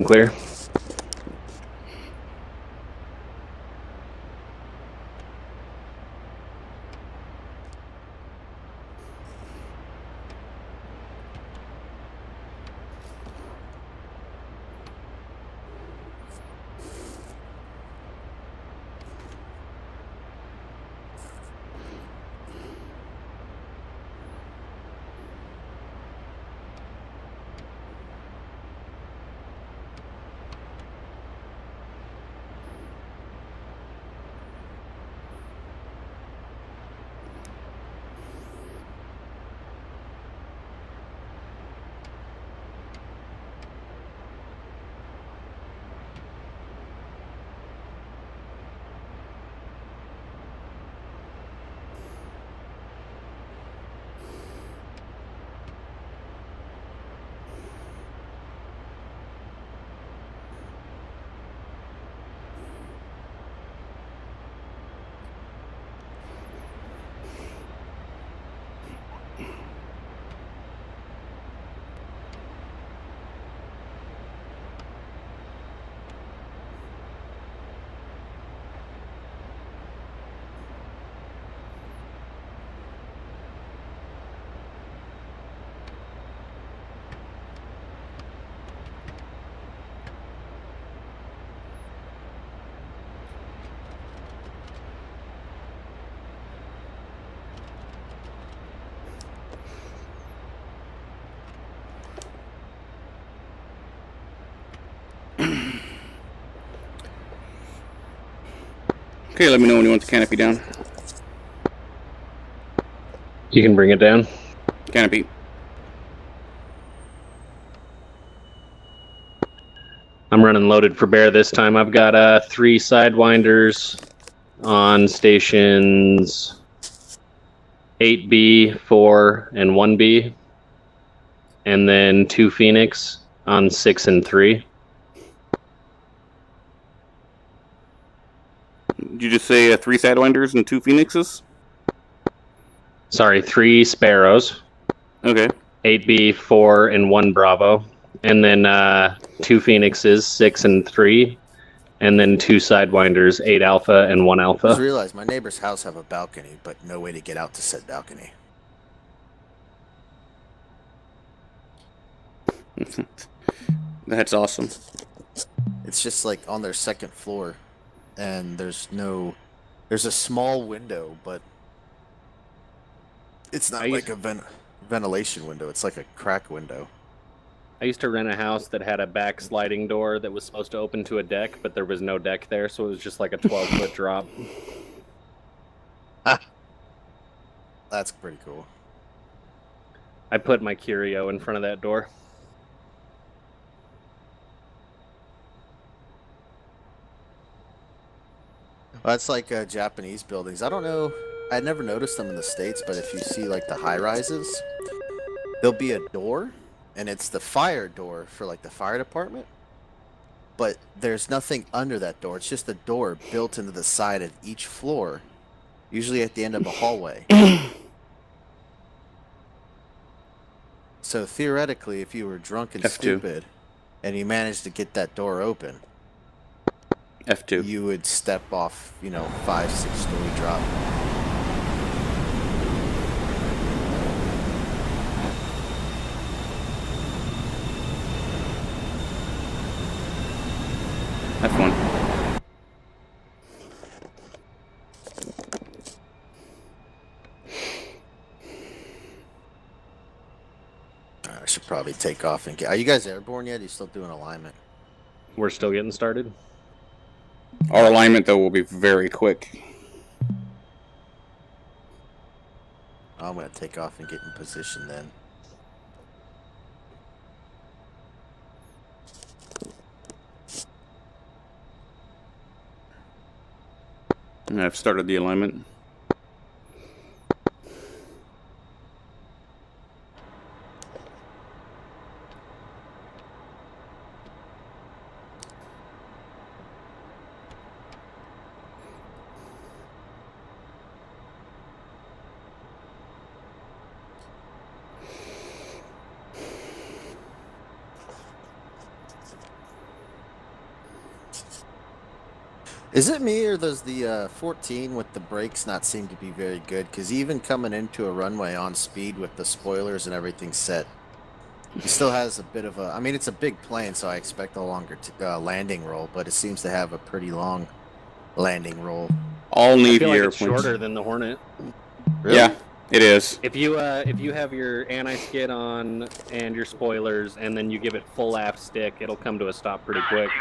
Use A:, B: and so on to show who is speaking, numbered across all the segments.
A: Clear.
B: Okay, let me know when you want the canopy down.
A: You can bring it down.
B: Canopy.
A: I'm running loaded for bear this time. I've got 3 sidewinders on stations 8B, 4, and 1B, and then 2 Phoenix on 6 and 3.
B: Did you just say 3 sidewinders and 2 phoenixes?
A: Sorry, 3 Sparrows.
B: Okay.
A: 8B, 4, and 1 Bravo. And then 2 Phoenixes, 6 and 3. And then 2 Sidewinders, 8 Alpha and 1 Alpha.
C: I just realized my neighbor's house have a balcony, but no way to get out to said balcony.
B: That's awesome.
C: It's just like on their second floor, and there's a small window, but it's not like a ventilation window. It's like a crack window.
A: I used to rent a house that had a back sliding door that was supposed to open to a deck, but there was no deck there, so it was just like a 12-foot drop.
C: That's pretty cool.
A: I put my Curio in front of that door.
C: Well, that's like Japanese buildings. I don't know. I never noticed them in the States, but if you see like the high rises, there'll be a door, and it's the fire door for like the fire department. But there's nothing under that door. It's just a door built into the side of each floor, usually at the end of a hallway. So theoretically, if you were drunk and
B: F2.
C: stupid, and you managed to get that door open,
B: F2.
C: you would step off, 5-6 story drop.
B: F1.
C: I should probably take off and get. Are you guys airborne yet? Are you still doing alignment?
A: We're still getting started.
B: Our alignment, though, will be very quick.
C: I'm going to take off and get in position then.
B: And I've started the alignment.
C: Is it me, or does the 14 with the brakes not seem to be very good? Because even coming into a runway on speed with the spoilers and everything set, he still has a bit of a... I mean, it's a big plane, so I expect a longer landing roll, but it seems to have a pretty long landing roll.
B: All
A: I
B: Navy
A: feel like it's
B: airplanes.
A: shorter than the Hornet.
C: Really?
B: Yeah, it is.
A: If you have your anti-skid on and your spoilers, and then you give it full aft stick, it'll come to a stop pretty quick.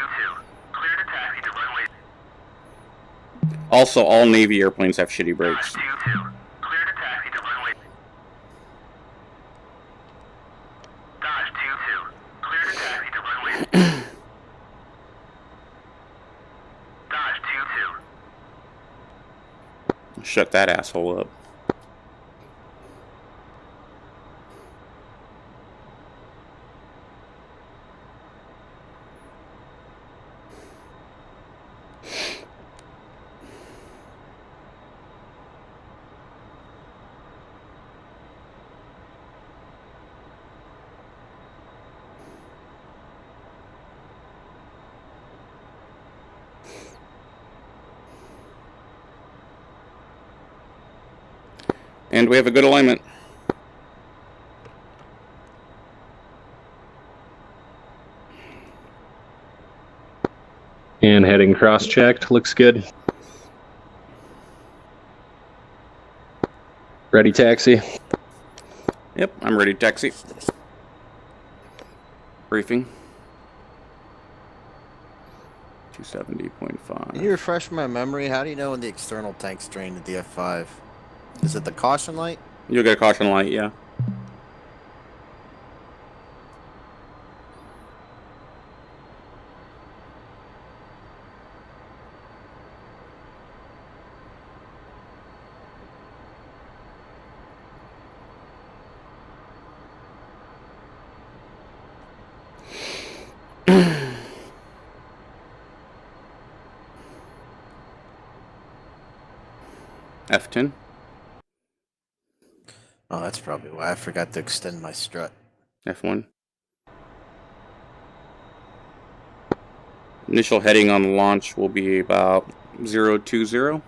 B: Also, all Navy airplanes have shitty brakes. Shut that asshole up. And we have a good alignment.
A: And heading cross-checked, looks good. Ready taxi.
B: Yep, I'm ready to taxi. Briefing. 270.5.
C: Can you refresh my memory? How do you know when the external tank's drained at the F5? Is it the caution light?
B: You'll get a caution light, yeah. F10.
C: Oh, that's probably why I forgot to extend my strut.
B: F1. Initial heading on launch will be about 020.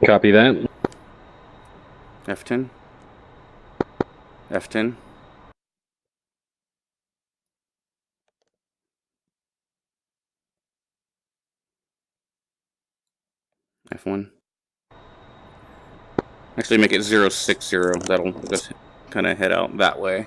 A: Copy that.
B: F10. F10. F1. Actually, make it 060. That'll just kind of head out that way.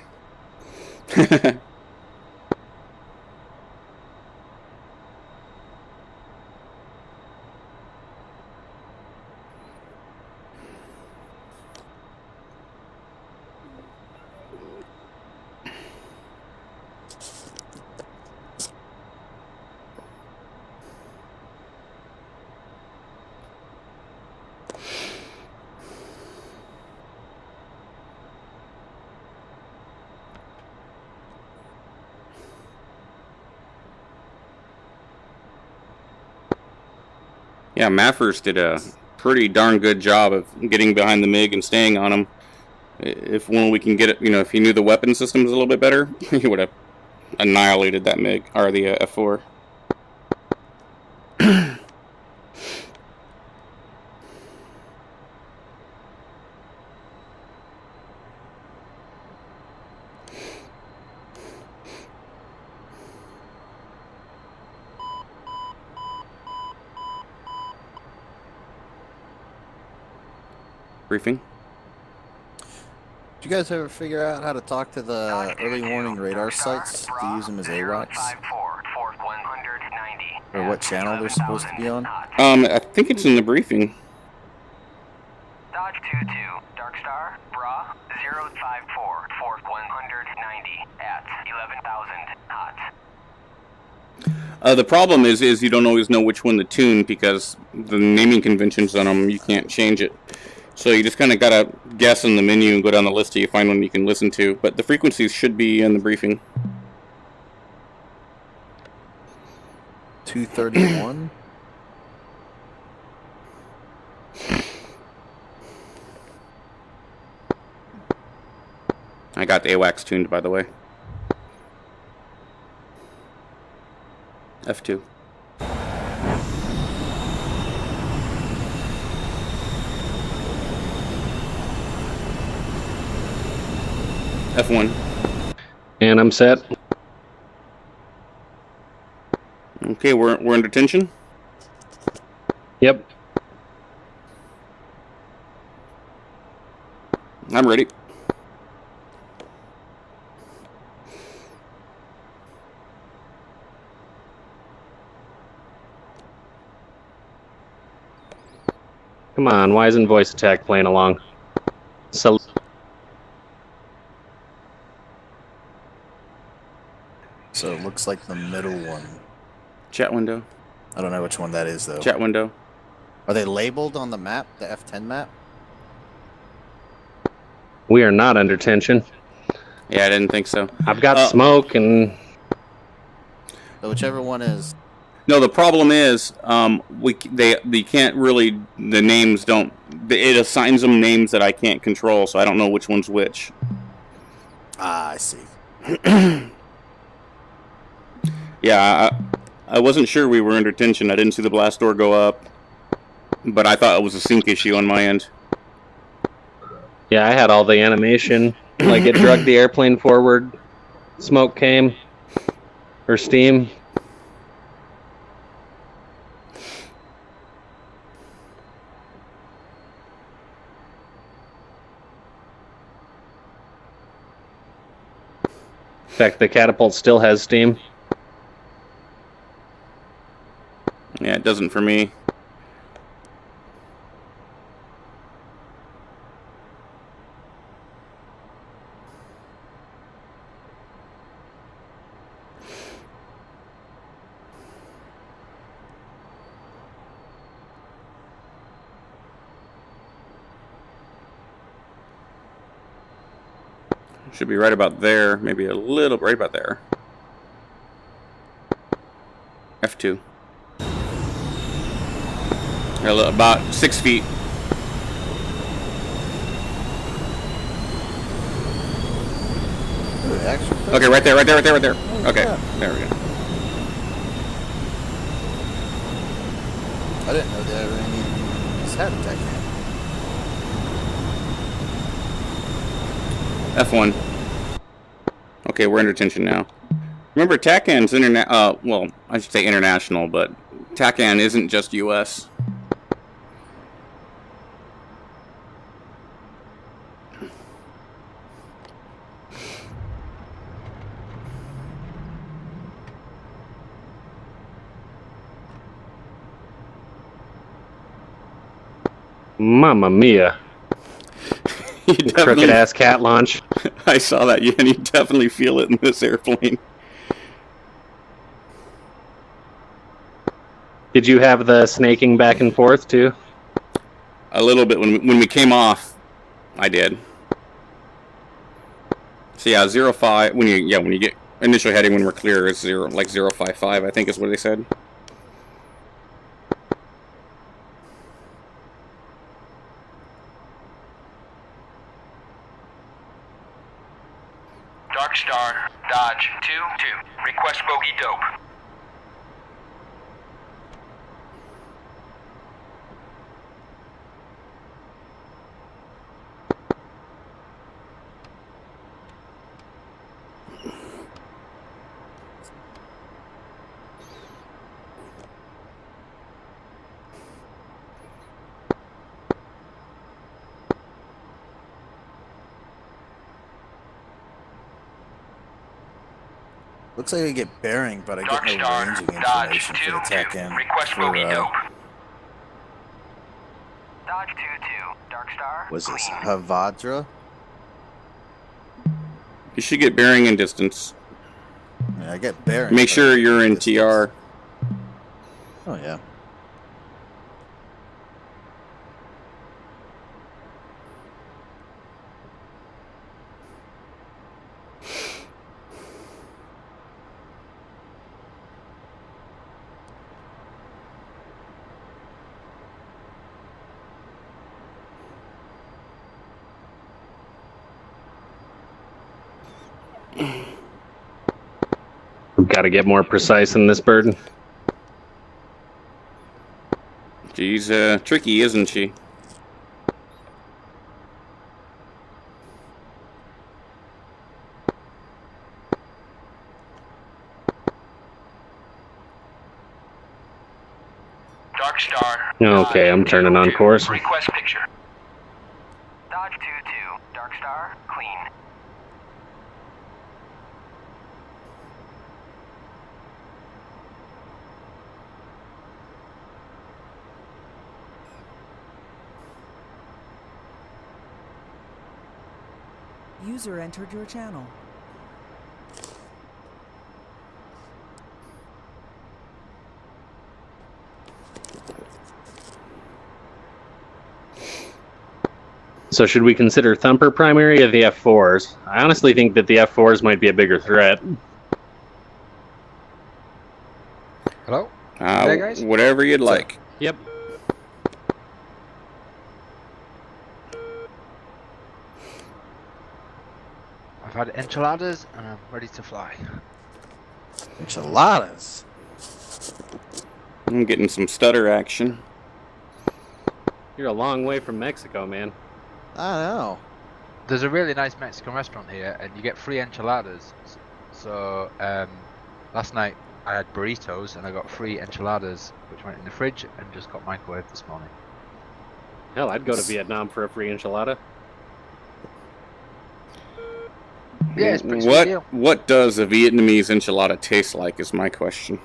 B: Yeah, Maffers did a pretty darn good job of getting behind the MiG and staying on him. If when we can get it, if he knew the weapon systems a little bit better, he would have annihilated that MiG, or the F4. Briefing.
C: Did you guys ever figure out how to talk to the early warning radar sites to use them as AWACS? Or what channel they're supposed to be on?
B: I think it's in the briefing.
D: Dodge 22, Dark Star, Bra, 054, Fort 190 at 11,000 knots.
B: The problem is you don't always know which one to tune because the naming conventions on them, you can't change it. So you just kind of gotta guess in the menu and go down the list till you find one you can listen to. But the frequencies should be in the briefing.
C: 231?
B: I got the AWACS tuned, by the way. F2. F1.
A: And I'm set.
B: Okay, we're under tension.
A: Yep.
B: I'm ready.
A: Come on, why isn't voice attack playing along? So
C: So it looks like the middle one.
B: Chat window.
C: I don't know which one that is though.
B: Chat window.
C: Are they labeled on the map, the F10 map?
A: we are not under tension.
B: Yeah, I didn't think so.
A: I've got smoke and
C: So whichever one is.
B: No, the problem is they can't really, the names don't, it assigns them names that I can't control, so I don't know which one's which.
C: Ah, I see.
B: Yeah, I wasn't sure we were under tension. I didn't see the blast door go up, but I thought it was a sync issue on my end.
A: yeah, I had all the animation. Like it dragged the airplane forward. Smoke came. Or steam. In fact, the catapult still has steam.
B: Yeah, it doesn't for me. Should be right about there, maybe a little right about there. F2. About 6 feet.
C: Ooh, action.
B: Okay, right there.
C: Oh,
B: Okay,
C: yeah.
B: there we go.
C: I didn't know that any had a tech hand.
B: F1. Okay, we're under tension now. Remember, TACAN's well, I should say international, but TACAN isn't just U.S.
A: Mamma mia.
B: You
A: Crooked
B: definitely,
A: ass cat launch.
B: I saw that, and you definitely feel it in this airplane.
A: Did you have the snaking back and forth too?
B: A little bit when we came off, I did. So yeah, 0.5 when you get initial heading when we're clear is 0.055, I think is what they said.
D: Dark Star, Dodge 2-2. Request bogey dope.
C: Looks like I get bearing, but I
D: Dark
C: get no
D: Star,
C: ranging
D: Dodge
C: information for the
D: 2-2.
C: tech end.
D: Request bogey
C: For,
D: dope. Dodge 2-2. Dark Star.
C: was this
D: clean.
C: Havadra?
B: You should get bearing and distance.
C: Yeah, I get bearing.
B: Make
C: but I
B: sure
C: don't
B: you're
C: get
B: in
C: distance.
B: TR.
C: Oh yeah.
A: We've got to get more precise in this bird.
B: She's tricky, isn't she?
D: Dark Star.
A: Okay, I'm turning on
D: 2-2.
A: course.
D: Request picture. Dodge 2-2. Dark Star. Clean.
E: User entered your channel.
A: So should we consider Thumper primary or the F4s? I honestly think that the F4s might be a bigger threat.
F: Hello? There, guys?
B: Whatever you'd like.
A: Yep.
F: I've had enchiladas and I'm ready to fly.
C: Enchiladas.
B: I'm getting some stutter action.
A: You're a long way from Mexico, man.
C: I don't know.
F: There's a really nice Mexican restaurant here and you get free enchiladas. So last night I had burritos and I got free enchiladas which went in the fridge and just got microwaved this morning.
A: Hell, I'd go to Vietnam for a free enchilada.
F: Yeah, it's pretty sweet deal.
B: What does a Vietnamese enchilada taste like is my question.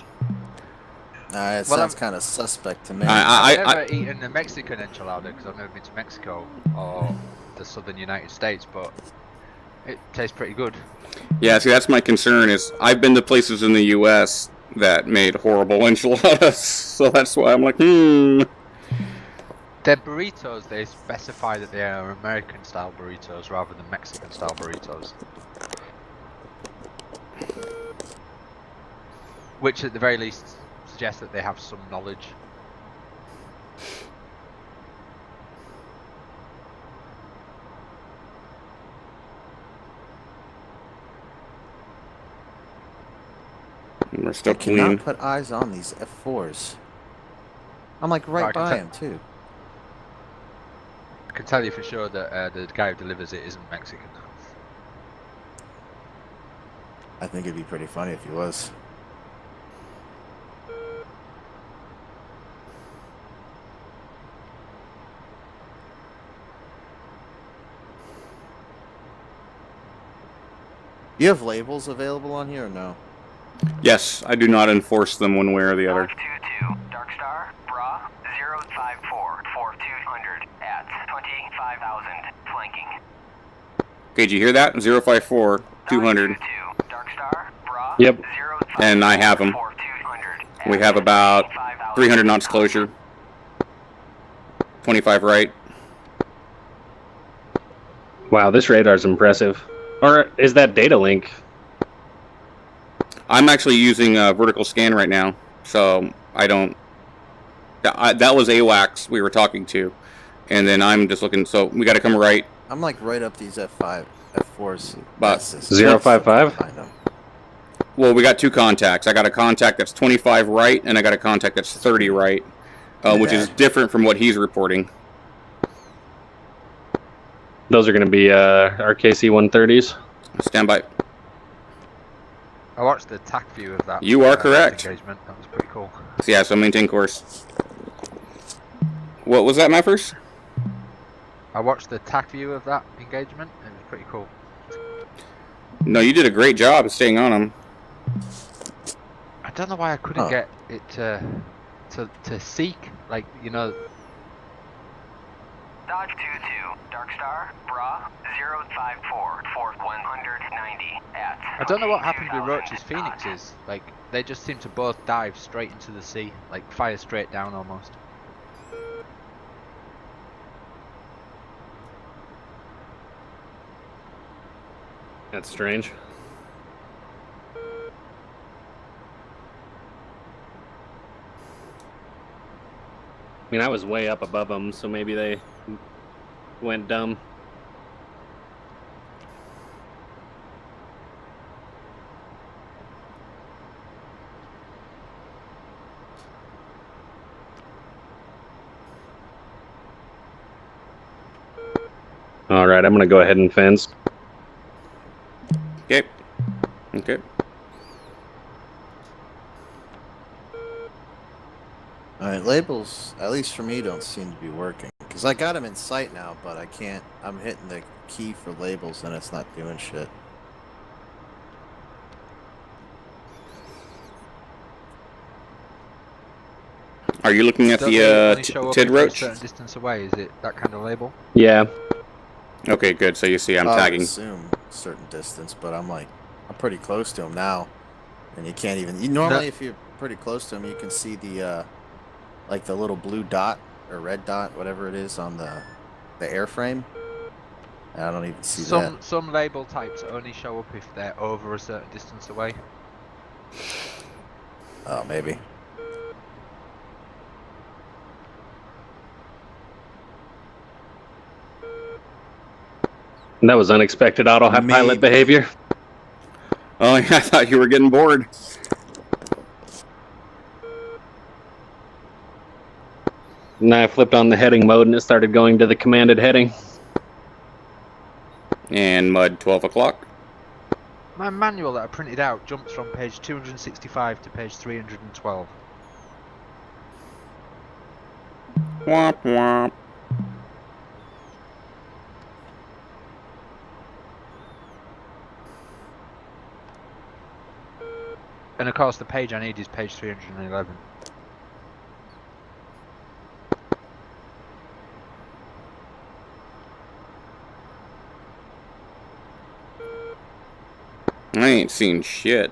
C: It sounds kind of suspect to me.
F: I've never eaten a Mexican enchilada because I've never been to Mexico or the southern United States, but it tastes pretty good.
B: Yeah, see, that's my concern is I've been to places in the U.S. that made horrible enchiladas, so that's why I'm like,
F: Their burritos, they specify that they are American-style burritos rather than Mexican-style burritos. Which, at the very least, suggests that they have some knowledge.
B: We're still
C: I cannot
B: clean.
C: put eyes on these F4s. I'm like right by him too.
F: I can tell you for sure that the guy who delivers it isn't Mexican.
C: I think it'd be pretty funny if he was. You have labels available on here or no?
B: Yes, I do not enforce them one way or the other.
D: Dodge 2-2. Dark Star. Bra. 054. 4200 at 25,000. Flanking.
B: Okay, did you hear that? 054 200.
D: Dodge 2-2. Dark Star. Bra.
A: Yep.
D: 054.
B: And I have 'em.
D: 4200
B: We have about 300 knots closure. 25 right.
A: Wow, this radar's impressive. Or is that data link?
B: I'm actually using vertical scan right now, so I don't... That was AWACS we were talking to. And then I'm just looking, so we got to come right.
C: I'm like right up these F4s.
B: About
A: 055?
C: I know.
B: Well, we got two contacts. I got a contact that's 25 right, and I got a contact that's 30 right, which is different from what he's reporting.
A: Those are going to be RKC 130s.
B: Stand by.
F: I watched the TAC view of that.
B: You are correct.
F: Engagement. That was pretty cool.
B: So yeah, so maintain course. What was that, Maffers?
F: I watched the TAC view of that engagement. It was pretty cool.
B: No, you did a great job of staying on him.
F: I don't know why I couldn't get it to seek, like, you know.
D: Dodge 2-2. Dark Star. Bra. 054. 4190 at...
F: I don't know what happened with Roach's Phoenixes. Like, they just seem to both dive straight into the sea, like fire straight down almost.
A: That's strange. I mean, I was way up above them, so maybe they went dumb. All right, I'm gonna go ahead and fence.
B: Okay. Okay.
C: Alright, labels, at least for me, don't seem to be working. Because I got them in sight now, but I can't. I'm hitting the key for labels and it's not doing shit.
B: Are you looking at
F: Don't they only
B: the
F: show up
B: TID
F: if you're a
B: roach?
F: certain distance away? Is it that kind of label?
A: Yeah.
B: Okay, good. So you see I'm
C: I would
B: tagging.
C: assume a certain distance, but I'm pretty close to him now. And you can't even. Normally, if you're pretty close to him, you can see the, like the little blue dot or red dot, whatever it is, on the airframe. And I don't even see that.
F: Some label types only show up if they're over a certain distance away.
C: Oh, maybe.
A: That was unexpected autopilot behavior.
B: Oh, yeah, I thought you were getting bored.
A: And I flipped on the heading mode and it started going to the commanded heading.
B: And mud 12 o'clock.
F: My manual that I printed out jumps from page 265 to page 312.
B: Womp womp.
F: And of course the page I need is page 311.
B: I ain't seen shit.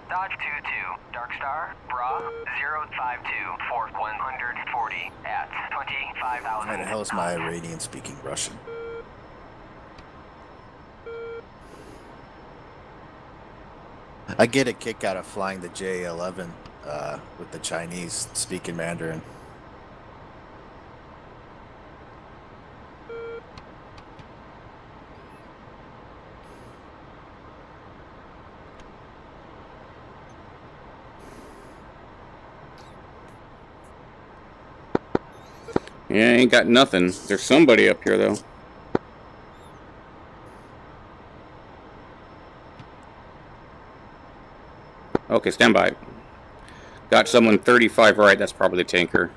D: Dodge 22, Dark Star, Bra, 052, Fort 140 at 25,000.
C: Why the hell is my Iranian speaking Russian? I get a kick out of flying the J-11 with the Chinese speaking Mandarin.
B: Yeah, ain't got nothing. There's somebody up here, though. Okay, stand by. Got someone 35 right. That's probably the tanker.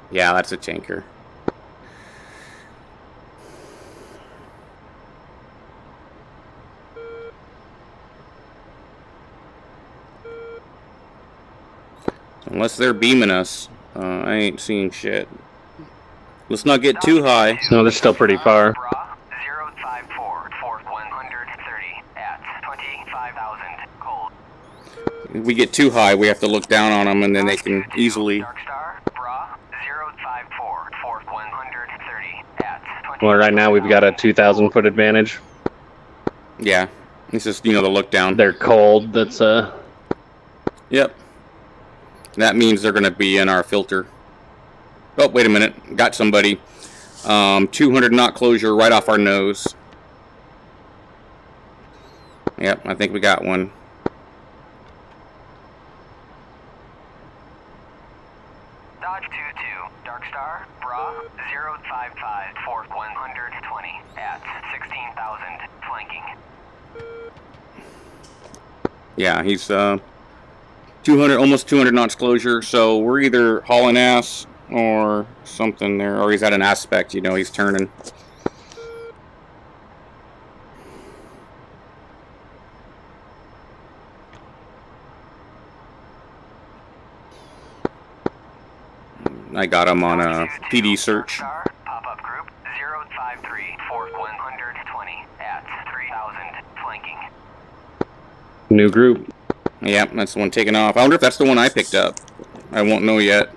B: Yeah, that's a tanker. Unless they're beaming us, I ain't seeing shit. Let's not get too high.
A: No, they're still pretty far.
D: Bra, 054, Fort 130 at 25,000 cold.
B: If we get too high, we have to look down on them, and then they can easily...
D: Dark Star, Bra, 054, Fort 130 at
A: Well, right now we've got a 2,000 foot advantage.
B: Yeah, it's just, you know, the look down.
A: They're cold. That's
B: Yep. That means they're going to be in our filter. Oh, wait a minute. Got somebody. 200 knot closure right off our nose. Yep, I think we got one.
D: Dodge 22, Dark Star, Bra, 055, Fort 120 at 16,000 flanking.
B: Yeah, he's 200, almost 200 knots closure. So we're either hauling ass or something there, or he's at an aspect. You know, he's turning. I got him on a PD search.
D: Pop-up group 053 Fort 120 at 3,000 flanking.
A: new group.
B: Yep, that's the one taking off. I wonder if that's the one I picked up. I won't know yet.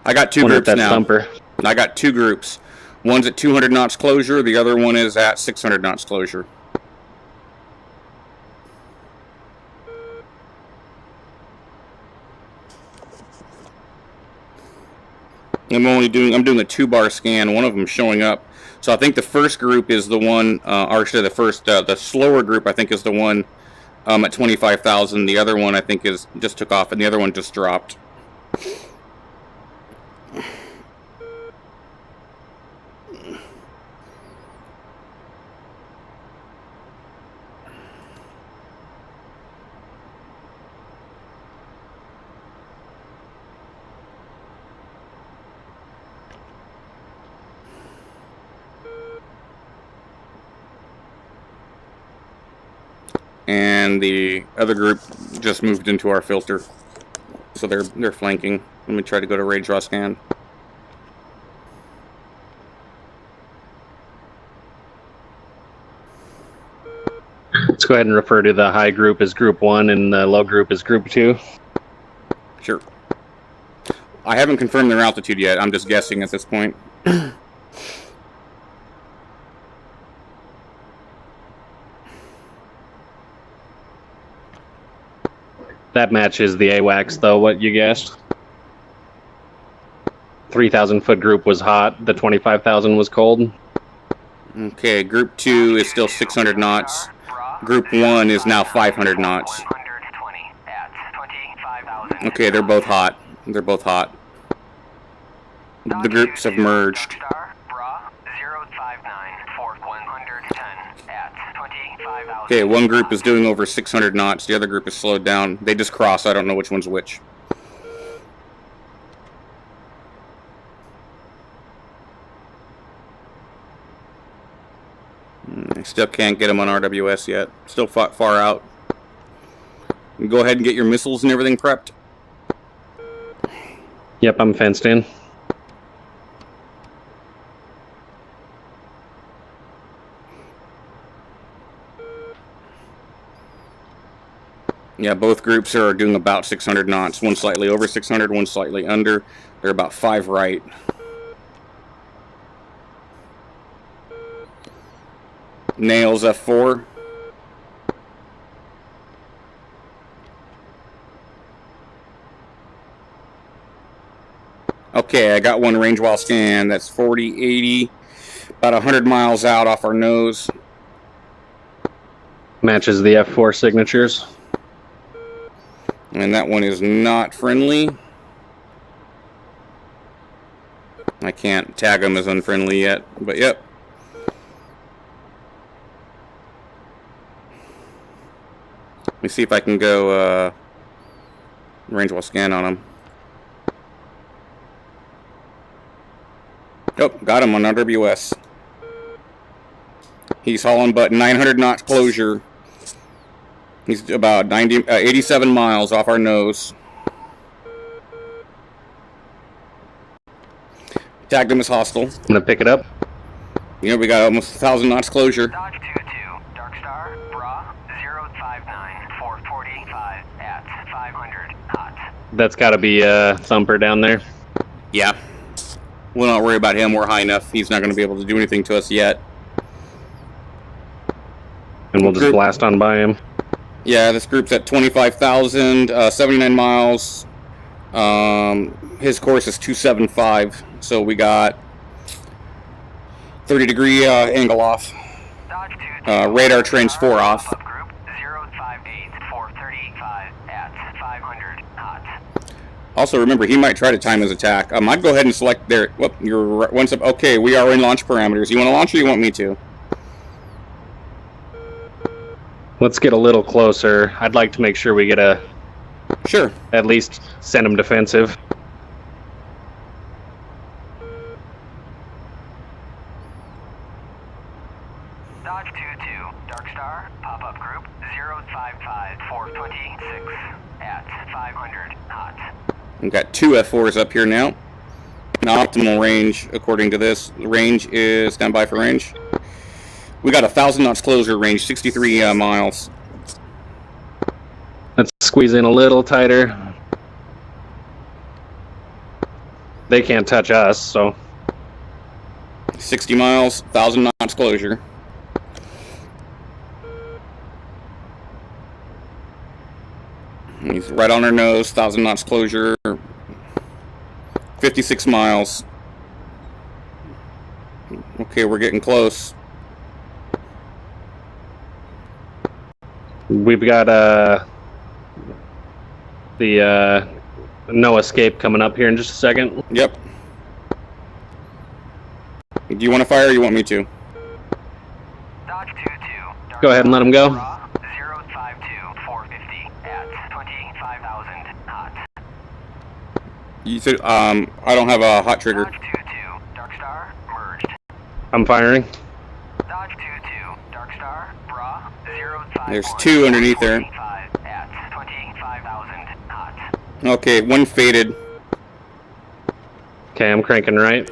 B: I got two
A: Wonder if
B: groups
A: that's
B: now.
A: Thumper.
B: I got two groups. One's at 200 knots closure. The other one is at 600 knots closure. I'm doing a 2-bar scan. One of them showing up. So I think the first group is the one, or actually the slower group I think is the one at 25,000. The other one I think just took off, and the other one just dropped. And the other group just moved into our filter, so they're flanking. Let me try to go to range raw scan.
A: Let's go ahead and refer to the high group as Group 1 and the low group as Group 2.
B: Sure. I haven't confirmed their altitude yet. I'm just guessing at this point.
A: That matches the AWACS, though, what you guessed. 3,000 foot group was hot, the 25,000 was cold.
B: Okay, Group 2 is still 600 knots. Group 1 is now 500 knots. Okay, they're both hot. They're both hot. The groups have merged. Okay, one group is doing over 600 knots. The other group is slowed down. They just cross. I don't know which one's which. I still can't get them on RWS yet. Still far out. Go ahead and get your missiles and everything prepped.
A: Yep, I'm fenced in.
B: Yeah, both groups are doing about 600 knots. One slightly over 600, one slightly under. They're about 5 right. Nails F4. Okay, I got one range while scan. That's 40, 80, about 100 miles out off our nose.
A: Matches the F4 signatures.
B: And that one is not friendly. I can't tag them as unfriendly yet, but yep. Let me see if I can go range while scan on him. Oh, got him on RWS. He's hauling but 900 knots closure. He's about 87 miles off our nose. Tagged him as hostile.
A: I'm gonna pick it up.
B: Yeah, we got almost 1,000 knots closure.
D: Dodge 2-2, Dark Star, Bra, 059, 445 at 500 knots.
A: That's gotta be a thumper down there.
B: Yeah. We'll not worry about him. We're high enough. He's not going to be able to do anything to us yet.
A: And we'll just blast on by him.
B: Yeah, this group's at 25,000, 79 miles. His course is 275, so we got 30-degree angle off. Radar train's 4 off.
D: Group 058, 435 at 500 knots.
B: Also, remember, he might try to time his attack. I'd go ahead and select there. Whoop, you're one step. Okay, we are in launch parameters. You want to launch or you want me to?
A: Let's get a little closer. I'd like to make sure we get a...
B: Sure.
A: At least send him defensive.
D: Dodge 2-2, Dark Star, pop-up group 055, 426 at 500 knots.
B: We've got 2 F4s up here now. Now, optimal range, according to this, range is standby for range. We got 1,000 knots closure range, 63 miles.
A: Let's squeeze in a little tighter. They can't touch us, so...
B: 60 miles, 1,000 knots closure. He's right on our nose, 1,000 knots closure. 56 miles. Okay, we're getting close.
A: We've got the no escape coming up here in just a second.
B: Yep. Do you want to fire or you want me to?
D: Dodge 2-2.
A: Go ahead and let him go.
D: 052 450 at 25,000 hot.
B: You said, I don't have a hot trigger.
D: Dodge 2-2. Dark Star merged.
A: I'm firing.
D: Dodge 2-2. Dark Star. Bra 051.
B: There's two underneath there.
D: 45 at 25,000 hot.
B: Okay, one faded.
A: Okay, I'm cranking right.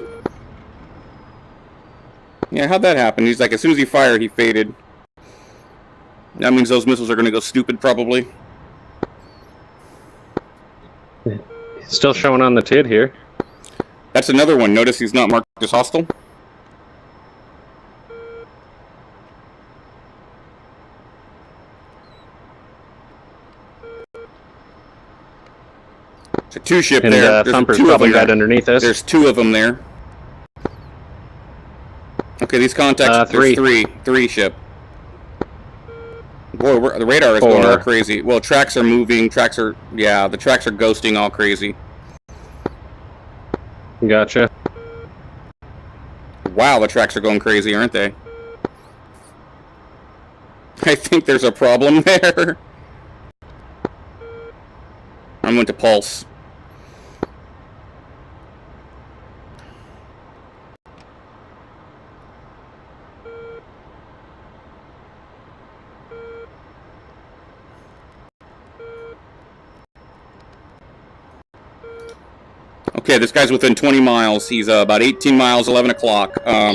B: Yeah, how'd that happen? He's like, as soon as he fired, he faded. That means those missiles are going to go stupid, probably.
A: Still showing on the TID here.
B: That's another one. Notice he's not marked as hostile. It's a two-ship
A: And
B: there. There's
A: Thumper's
B: two of
A: probably
B: them
A: right
B: there.
A: underneath us.
B: There's two of them there. Okay, these contacts.
A: Three.
B: There's three ship. Boy, the radar is going all
A: Four.
B: crazy. Well, tracks are moving. The tracks are ghosting all crazy.
A: Gotcha.
B: Wow, the tracks are going crazy, aren't they? I think there's a problem there. I'm going to pulse. Okay, this guy's within 20 miles. He's about 18 miles, 11 o'clock. I'm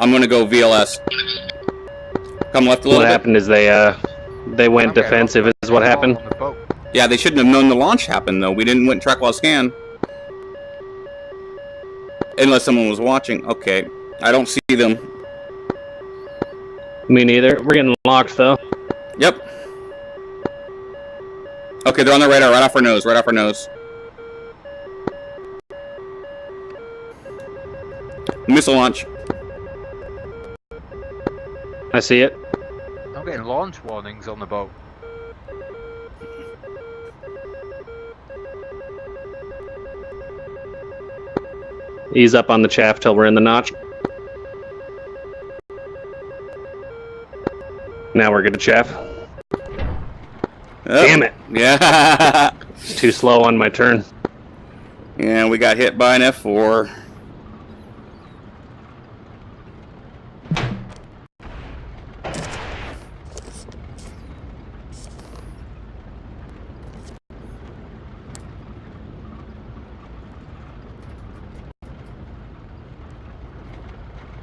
B: going to go VLS. Come left a little
A: What
B: bit.
A: happened is they went
F: Okay,
A: defensive is what happened.
F: On the boat.
B: Yeah, they shouldn't have known the launch happened, though. We didn't went track while scan. Unless someone was watching. Okay, I don't see them.
A: Me neither. We're getting locked though.
B: Yep. Okay, they're on the radar, right off our nose, right off our nose. Missile launch.
A: I see it.
F: I'm getting launch warnings on the boat.
A: Ease up on the chaff till we're in the notch. Now we're good to chaff.
B: Oh,
A: Damn it.
B: Yeah.
A: It's too slow on my turn.
B: Yeah, we got hit by an F-4.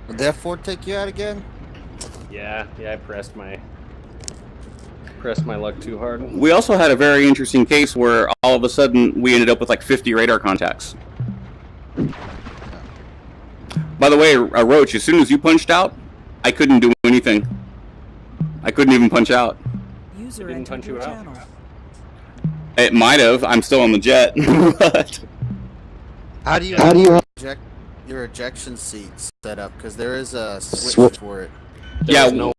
C: Did the F4 take you out again?
A: Yeah, I pressed my luck too hard.
B: We also had a very interesting case where all of a sudden we ended up with like 50 radar contacts. By the way, Roach, as soon as you punched out, I couldn't do anything. I couldn't even punch out.
E: User
A: didn't
E: entered
A: punch
E: your
A: you out?
E: channel.
B: It might have. I'm still on the jet. But
C: How do you have your ejection seat set up? Because there is a switch for it.
A: There
B: yeah,
A: was no